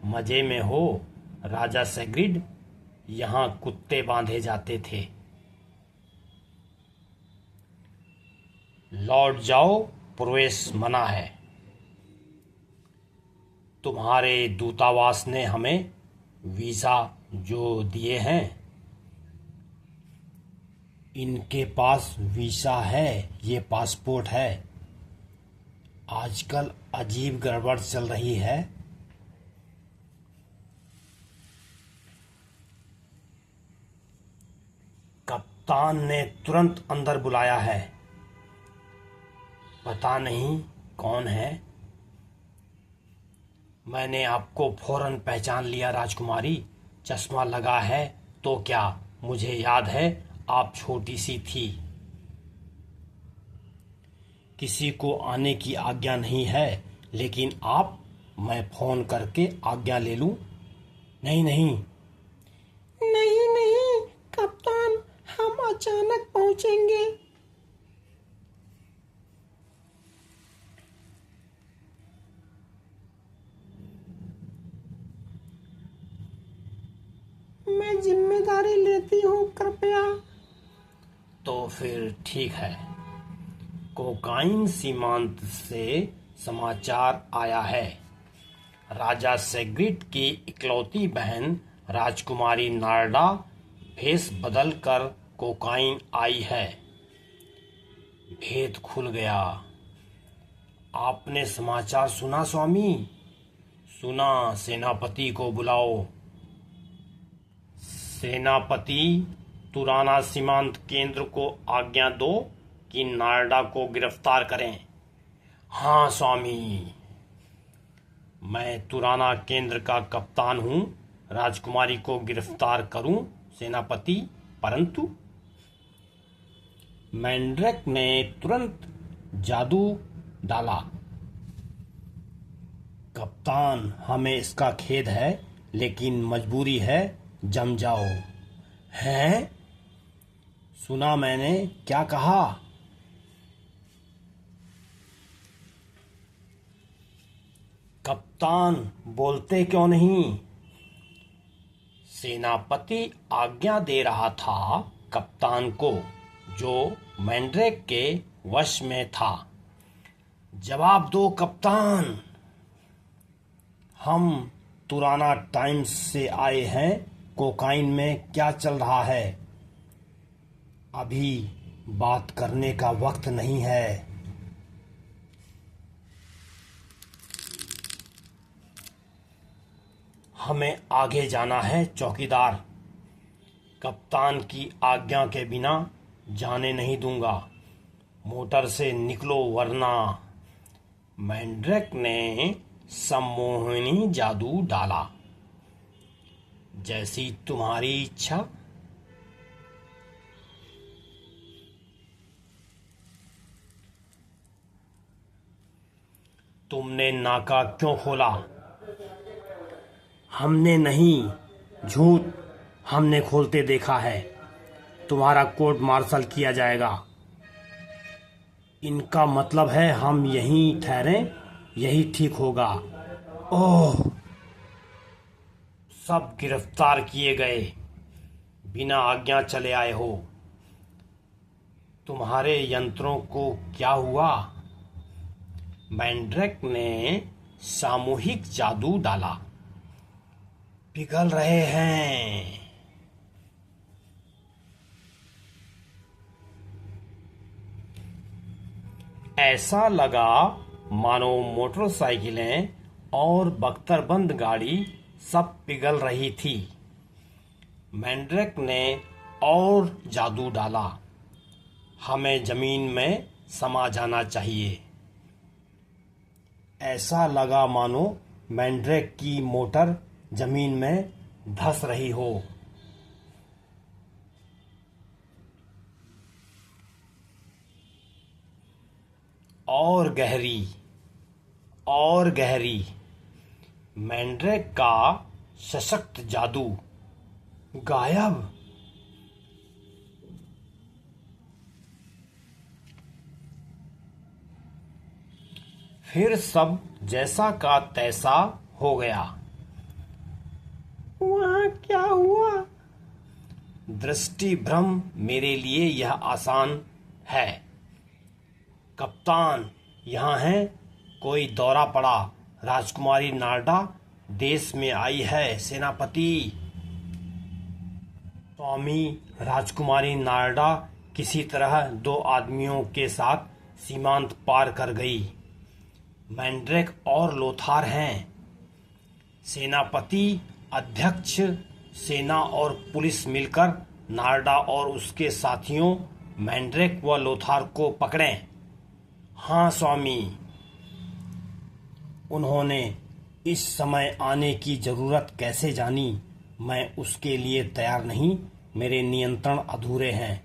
मजे में हो राजा सेग्रिड। यहाँ कुत्ते बांधे जाते थे। लौट जाओ, प्रवेश मना है। तुम्हारे दूतावास ने हमें वीजा जो दिए हैं, इनके पास वीजा है, ये पासपोर्ट है। आजकल अजीब गड़बड़ चल रही है। कप्तान ने तुरंत अंदर बुलाया है। पता नहीं कौन है, मैंने आपको फौरन पहचान लिया राजकुमारी। चश्मा लगा है तो क्या, मुझे याद है आप छोटी सी थी। किसी को आने की आज्ञा नहीं है, लेकिन आप, मैं फोन करके आज्ञा ले लूं? नहीं नहीं। नहीं नहीं कप्तान, हम अचानक पहुंचेंगे। मैं जिम्मेदारी लेती हूँ, कृपया। तो फिर ठीक है। कोकाइन सीमांत से समाचार आया है। राजा सेग्रिड की इकलौती बहन राजकुमारी नारडा भेष बदल कर कोकाइन आई है। भेद खुल गया। आपने समाचार सुना स्वामी? सुना। सेनापति को बुलाओ। सेनापति, तुराना सीमांत केंद्र को आज्ञा दो कि नारडा को गिरफ्तार करें। हाँ स्वामी। मैं तुराना केंद्र का कप्तान हूं। राजकुमारी को गिरफ्तार करूं सेनापति, परंतु मैंड्रेक ने तुरंत जादू डाला। कप्तान, हमें इसका खेद है, लेकिन मजबूरी है। जम जाओ। हैं? सुना मैंने क्या कहा? कप्तान, बोलते क्यों नहीं? सेनापति आज्ञा दे रहा था कप्तान को, जो मैंड्रेक के वश में था। जवाब दो कप्तान। हम तुराना टाइम्स से आए हैं। कोकाइन में क्या चल रहा है? अभी बात करने का वक्त नहीं है। हमें आगे जाना है चौकीदार। कप्तान की आज्ञा के बिना जाने नहीं दूंगा। मोटर से निकलो वरना। मैंड्रेक ने सम्मोहनी जादू डाला। जैसी तुम्हारी इच्छा। तुमने नाका क्यों खोला? हमने नहीं, झूठ। हमने खोलते देखा है। तुम्हारा कोर्ट मार्शल किया जाएगा। इनका मतलब है हम यहीं ठहरें, यही ठीक होगा। ओह! सब गिरफ्तार किए गए। बिना आज्ञा चले आए हो। तुम्हारे यंत्रों को क्या हुआ? मैंड्रेक ने सामूहिक जादू डाला। पिघल रहे हैं। ऐसा लगा मानो मोटरसाइकिलें और बख्तरबंद गाड़ी सब पिघल रही थी। मैंड्रेक ने और जादू डाला। हमें जमीन में समा जाना चाहिए। ऐसा लगा मानो मैंड्रेक की मोटर जमीन में धंस रही हो। और गहरी, और गहरी। मैंड्रेक का सशक्त जादू गायब। फिर सब जैसा का तैसा हो गया। वहाँ क्या हुआ? दृष्टि भ्रम मेरे लिए यह आसान है। कप्तान, यहाँ है। कोई दौरा पड़ा। राजकुमारी नारडा देश में आई है सेनापति। स्वामी, राजकुमारी नारडा किसी तरह 2 आदमियों के साथ सीमांत पार कर गई। मैंड्रेक और लोथार हैं। सेनापति, अध्यक्ष, सेना और पुलिस मिलकर नारडा और उसके साथियों मैंड्रेक व लोथार को पकड़ें। हाँ स्वामी। उन्होंने इस समय आने की जरूरत कैसे जानी, मैं उसके लिए तैयार नहीं, मेरे नियंत्रण अधूरे हैं।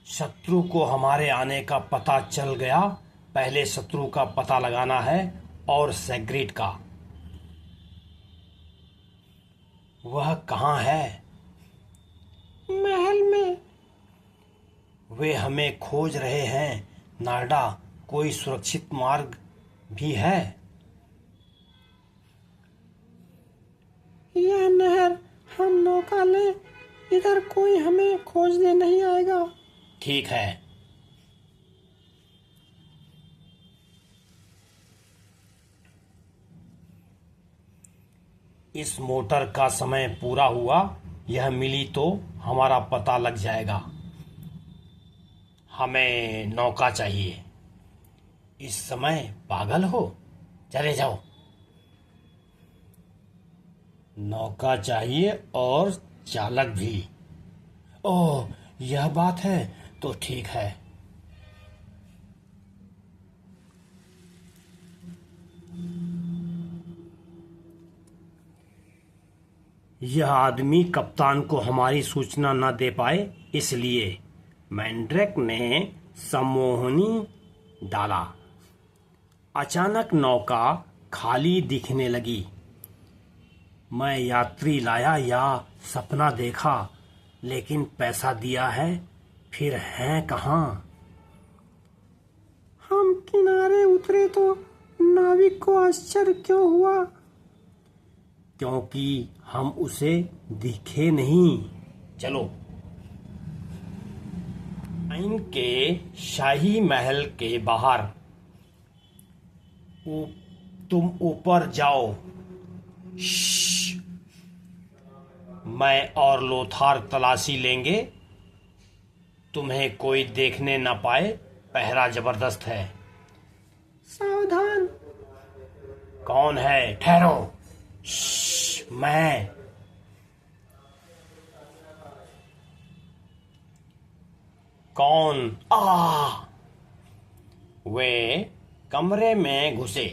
शत्रु को हमारे आने का पता चल गया, पहले शत्रु का पता लगाना है और सेग्रिड का। वह कहाँ है? महल में। वे हमें खोज रहे हैं। नार्डा, कोई सुरक्षित मार्ग भी है? यह नहर, हम नौका लें, इधर कोई हमें खोजने नहीं आएगा। ठीक है। इस मोटर का समय पूरा हुआ, यह मिली तो हमारा पता लग जाएगा। हमें नौका चाहिए। इस समय पागल हो? चले जाओ। नौका चाहिए और चालक भी। ओह, यह बात है तो ठीक है। यह आदमी कप्तान को हमारी सूचना न दे पाए, इसलिए मैंड्रेक ने सम्मोहनी डाला। अचानक नौका खाली दिखने लगी। मैं यात्री लाया या सपना देखा, लेकिन पैसा दिया है, फिर हैं कहाँ? हम किनारे उतरे तो नाविक को आश्चर्य क्यों हुआ? क्योंकि हम उसे दिखे नहीं। चलो। इनके शाही महल के बाहर। तुम ऊपर जाओ। श्श्श। मैं और लोथार तलाशी लेंगे, तुम्हें कोई देखने न पाए, पहरा जबरदस्त है। सावधान। कौन है? ठहरो। श्श्श, मैं। कौन? वे कमरे में घुसे।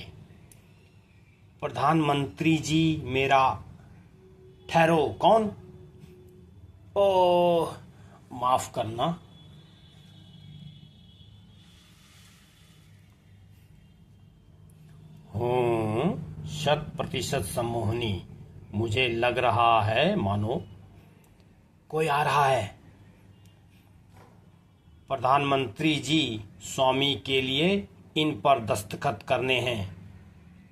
प्रधानमंत्री जी, मेरा। ठहरो, कौन? ओह, माफ करना। हूँ 100% सम्मोहनी। मुझे लग रहा है मानो कोई आ रहा है। प्रधानमंत्री जी, स्वामी के लिए इन पर दस्तखत करने हैं।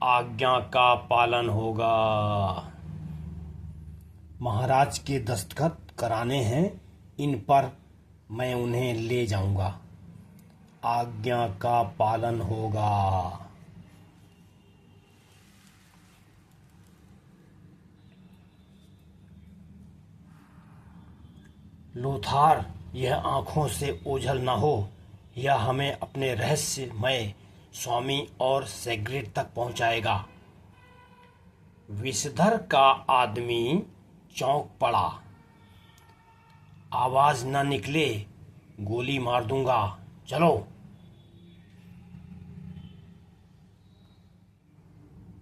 आज्ञा का पालन होगा। महाराज के दस्तखत कराने हैं, इन पर मैं उन्हें ले जाऊंगा। आज्ञा का पालन होगा। लोथार, यह आंखों से ओझल न हो। यह हमें अपने रहस्यमय स्वामी और सेग्रिड तक पहुंचाएगा। विषधर का आदमी चौंक पड़ा। आवाज न निकले, गोली मार दूंगा। चलो।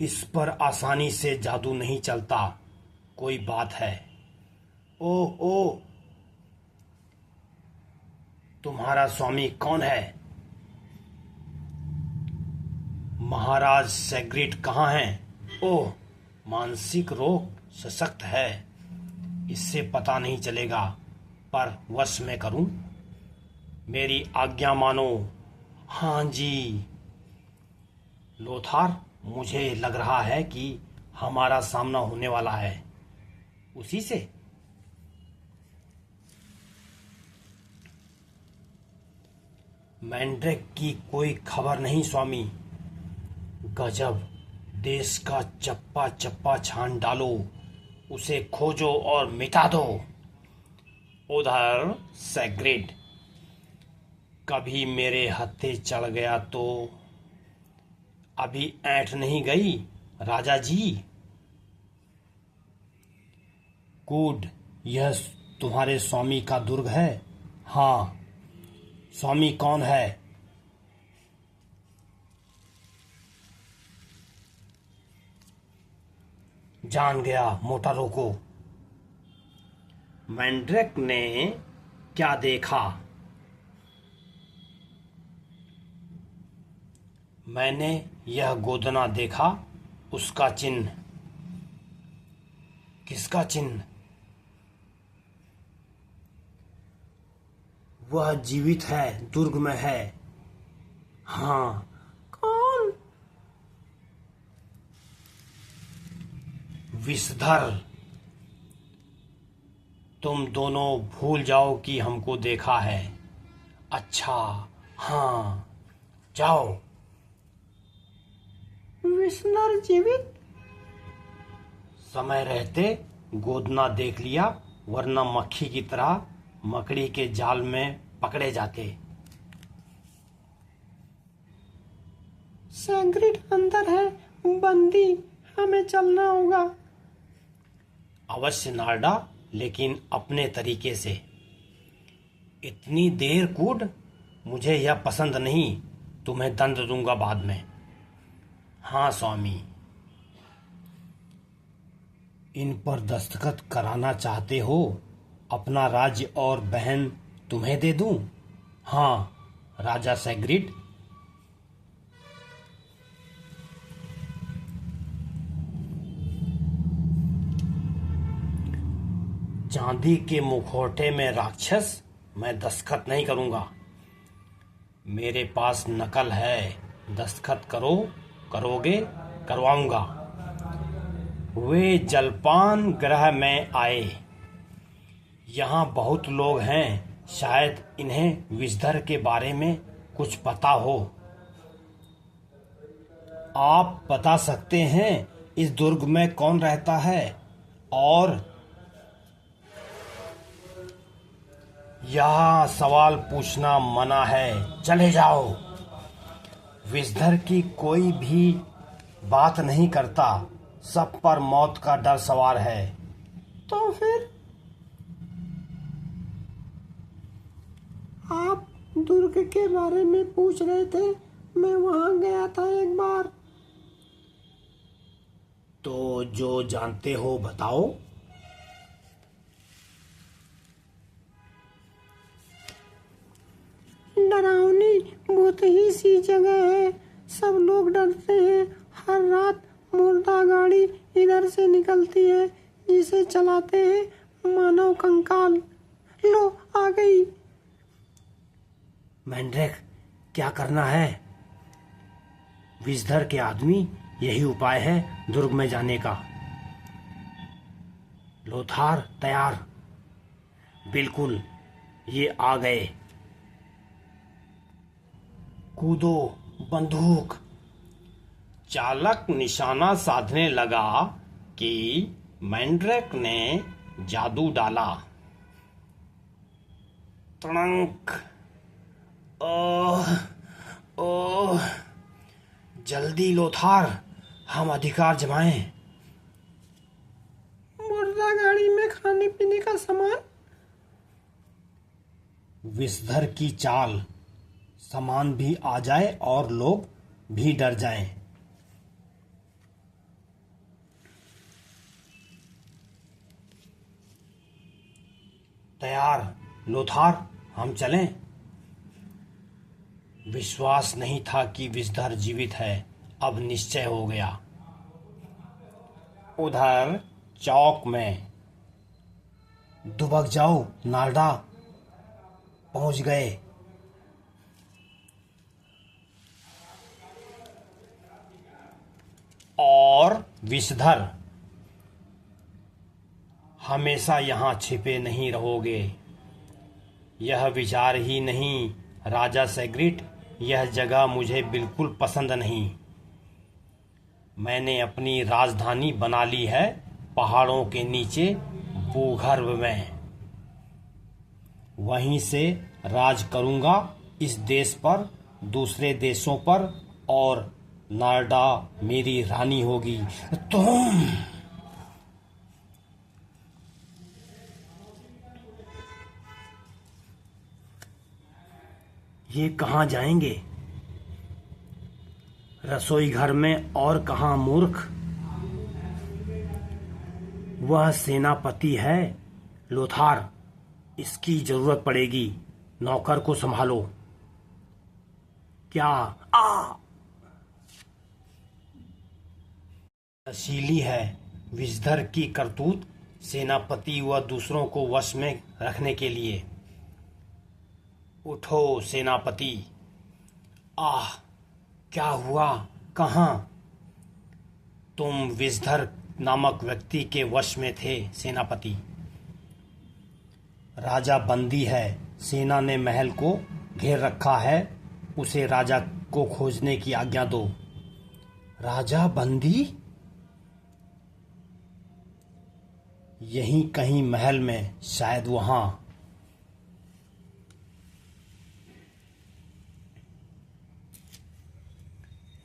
इस पर आसानी से जादू नहीं चलता। कोई बात है। ओह ओह, तुम्हारा स्वामी कौन है? महाराज सेग्रिड कहाँ हैं? ओह, मानसिक रोग सशक्त है, इससे पता नहीं चलेगा, पर वश में करूं? मेरी आज्ञा मानो। हाँ जी। लोथार, मुझे लग रहा है कि हमारा सामना होने वाला है। उसी से? मैंड्रेक की कोई खबर नहीं स्वामी। गजब। देश का चप्पा चप्पा छान डालो, उसे खोजो और मिटा दो। उधर सेग्रिड। कभी मेरे हत्थे चढ़ गया तो? अभी ऐंठ नहीं गई राजा जी। गुड। यह तुम्हारे स्वामी का दुर्ग है? हाँ। स्वामी कौन है? जान गया, मोटा रोको। मैंड्रेक ने क्या देखा? मैंने यह गोदना देखा, उसका चिन्ह। किसका चिन्ह? वह जीवित है, दुर्ग में है। हाँ। कौन? विषधर। तुम दोनों भूल जाओ कि हमको देखा है। अच्छा, हाँ, जाओ। विष्णु जीवित? समय रहते गोदना देख लिया, वरना मक्खी की तरह मकड़ी के जाल में पकड़े जाते। सैग्रिड अंदर है, बंदी, हमें चलना होगा। अवश्य नारडा, लेकिन अपने तरीके से। इतनी देर कूद? मुझे यह पसंद नहीं। तुम्हें दंड दूंगा बाद में। हाँ स्वामी। इन पर दस्तखत कराना चाहते हो? अपना राज्य और बहन तुम्हें दे दूं? हाँ राजा सैग्रिड। चांदी के मुखौटे में राक्षस? मैं दस्तखत नहीं करूंगा। मेरे पास नकल है। दस्तखत करो, करोगे? करवाऊंगा। वे जलपान ग्रह में आए। यहाँ बहुत लोग हैं, शायद इन्हें विषधर के बारे में कुछ पता हो। आप बता सकते हैं इस दुर्ग में कौन रहता है? और यहाँ सवाल पूछना मना है, चले जाओ। विषधर की कोई भी बात नहीं करता, सब पर मौत का डर सवार है। तो फिर आप दुर्ग के बारे में पूछ रहे थे, मैं वहां गया था एक बार। तो जो जानते हो बताओ। डरावनी बहुत ही सी जगह है, सब लोग डरते हैं। हर रात मुर्दा गाड़ी इधर से निकलती है, जिसे चलाते हैं मानव कंकाल। लो आ गई। मैंड्रेक, क्या करना है? विषधर के आदमी, यही उपाय है दुर्ग में जाने का। लोथार तैयार? बिल्कुल, ये आ गए। कूदो, बंदूक। चालक निशाना साधने लगा कि मैंड्रेक ने जादू डाला। तड़ंक। ओह ओह, जल्दी लोथार, हम अधिकार जमाएं। मुर्दा गाड़ी में खाने पीने का सामान? विषधर की चाल, सामान भी आ जाए और लोग भी डर जाएं। तैयार लोथार, हम चलें? विश्वास नहीं था कि विषधर जीवित है, अब निश्चय हो गया। उधर चौक में। दुबक जाओ नारडा, पहुंच गए। और विषधर, हमेशा यहां छिपे नहीं रहोगे। यह विचार ही नहीं राजा सैग्रिड, यह जगह मुझे बिल्कुल पसंद नहीं। मैंने अपनी राजधानी बना ली है पहाड़ों के नीचे भूगर्भ में। वहीं से राज करूंगा इस देश पर, दूसरे देशों पर, और नारडा मेरी रानी होगी। तुम ये कहाँ जाएंगे? रसोई घर में और कहाँ मूर्ख? वह सेनापति है लोथार, इसकी जरूरत पड़ेगी। नौकर को संभालो। क्या नशीली है विषधर की करतूत, सेनापति व दूसरों को वश में रखने के लिए। उठो सेनापति। आह, क्या हुआ? कहाँ? तुम विषधर नामक व्यक्ति के वश में थे सेनापति। राजा बंदी है, सेना ने महल को घेर रखा है, उसे राजा को खोजने की आज्ञा दो। राजा बंदी? यहीं कहीं महल में, शायद वहां।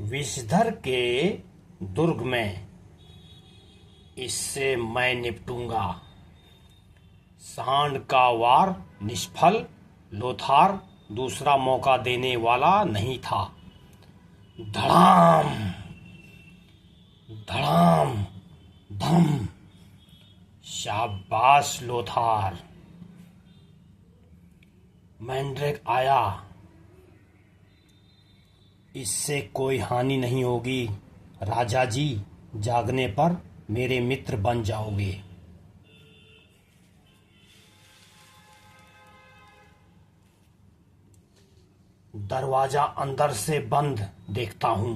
विषधर के दुर्ग में, इससे मैं निपटूंगा। सांड का वार निष्फल, लोथार दूसरा मौका देने वाला नहीं था। धड़ाम धड़ाम धम। शाबाश लोथार। मैंड्रेक आया। इससे कोई हानि नहीं होगी राजा जी, जागने पर मेरे मित्र बन जाओगे। दरवाजा अंदर से बंद देखता हूं।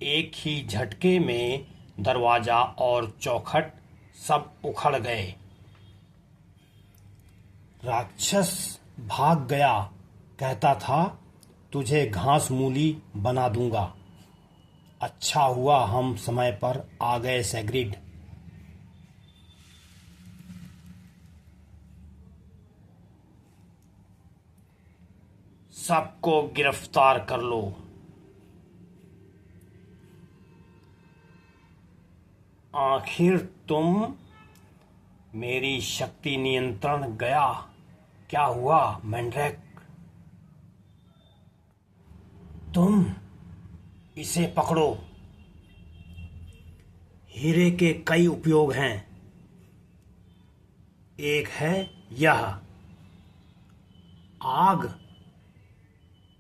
एक ही झटके में दरवाजा और चौखट सब उखड़ गए। राक्षस भाग गया, कहता था तुझे घास मूली बना दूंगा। अच्छा हुआ हम समय पर आ गए सैग्रिड। सबको गिरफ्तार कर लो। आखिर तुम, मेरी शक्ति नियंत्रण गया। क्या हुआ मैंड्रेक? तुम इसे पकड़ो। हीरे के कई उपयोग हैं। एक है यह आग।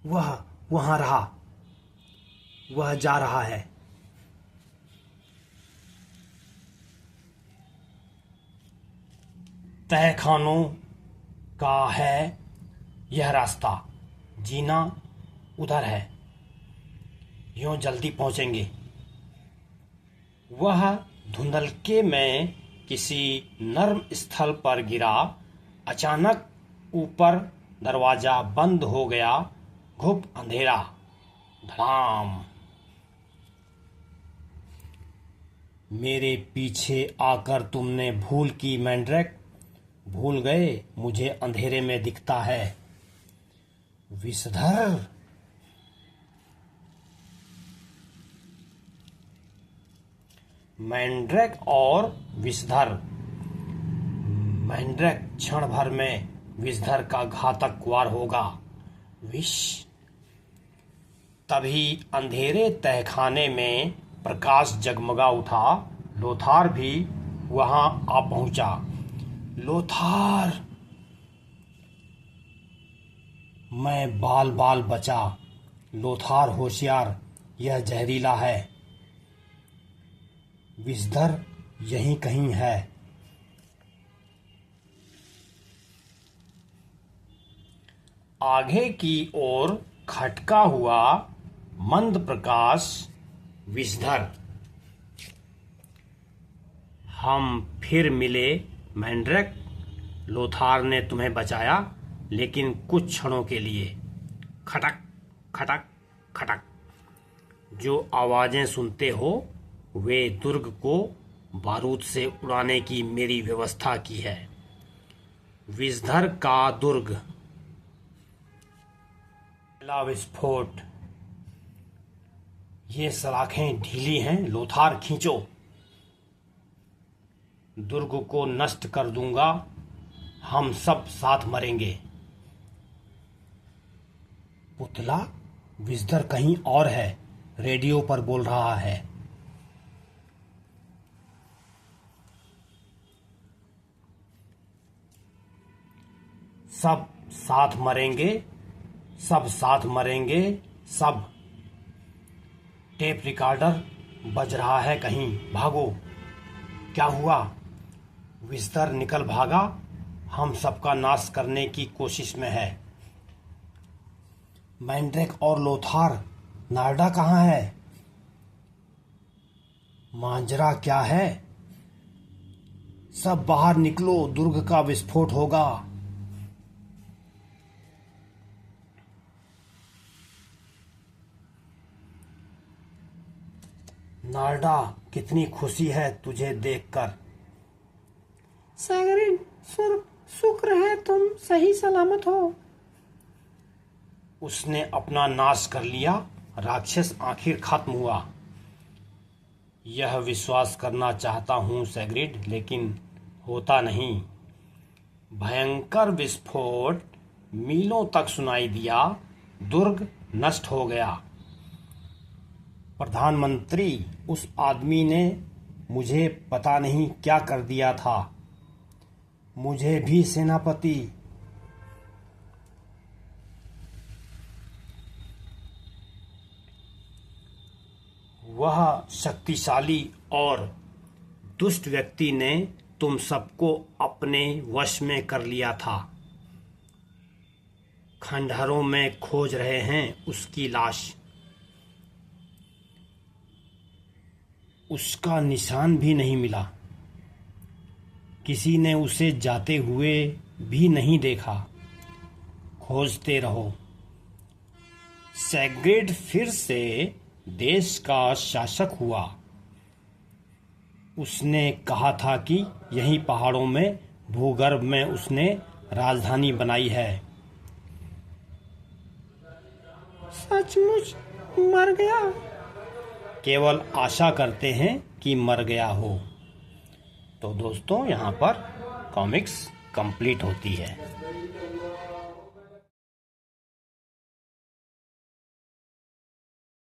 वह वहां रहा, वह जा रहा है। तहखानों का है यह रास्ता, जीना उधर है। यूं जल्दी पहुंचेंगे। वह धुंधलके में किसी नर्म स्थल पर गिरा। अचानक ऊपर दरवाजा बंद हो गया। घुप अंधेरा। धड़ाम। मेरे पीछे आकर तुमने भूल की मैंड्रेक। भूल गए मुझे अंधेरे में दिखता है विषधर। मैंड्रेक और विषधर। मैंड्रेक क्षण भर में विषधर का घातक वार होगा। विष। तभी अंधेरे तहखाने में प्रकाश जगमगा उठा। लोथार भी वहां आ पहुंचा। लोथार। मैं बाल बाल बचा। लोथार होशियार, यह जहरीला है। विषधर यहीं कहीं है। आगे की ओर खटका हुआ मंद प्रकाश। विषधर। हम फिर मिले मैंड्रेक। लोथार ने तुम्हें बचाया, लेकिन कुछ क्षणों के लिए। खटक खटक खटक। जो आवाजें सुनते हो वे दुर्ग को बारूद से उड़ाने की मेरी व्यवस्था की है। विषधर का दुर्ग। पहला विस्फोट। ये सलाखें ढीली हैं लोथार, खींचो। दुर्ग को नष्ट कर दूंगा। हम सब साथ मरेंगे। पुतला विजिटर कहीं और है, रेडियो पर बोल रहा है। सब साथ मरेंगे, सब साथ मरेंगे, सब। टेप रिकॉर्डर बज रहा है कहीं, भागो। क्या हुआ? विजिटर निकल भागा, हम सबका नाश करने की कोशिश में है। मैंड्रेक और लोथार, नार्डा कहाँ है? मांजरा क्या है? सब बाहर निकलो, दुर्ग का विस्फोट होगा। नार्डा, कितनी खुशी है तुझे देखकर। सैगरिड, शुक्र है तुम सही सलामत हो। उसने अपना नाश कर लिया, राक्षस आखिर खत्म हुआ। यह विश्वास करना चाहता हूँ सैग्रिड, लेकिन होता नहीं। भयंकर विस्फोट मीलों तक सुनाई दिया, दुर्ग नष्ट हो गया। प्रधानमंत्री, उस आदमी ने मुझे पता नहीं क्या कर दिया था। मुझे भी सेनापति। वह शक्तिशाली और दुष्ट व्यक्ति ने तुम सबको अपने वश में कर लिया था। खंडहरों में खोज रहे हैं उसकी लाश। उसका निशान भी नहीं मिला। किसी ने उसे जाते हुए भी नहीं देखा। खोजते रहो। सैग्रिड फिर से देश का शासक हुआ। उसने कहा था कि यहीं पहाड़ों में भूगर्भ में उसने राजधानी बनाई है। सचमुच मर गया? केवल आशा करते हैं कि मर गया हो। तो दोस्तों, यहाँ पर कॉमिक्स कंप्लीट होती है।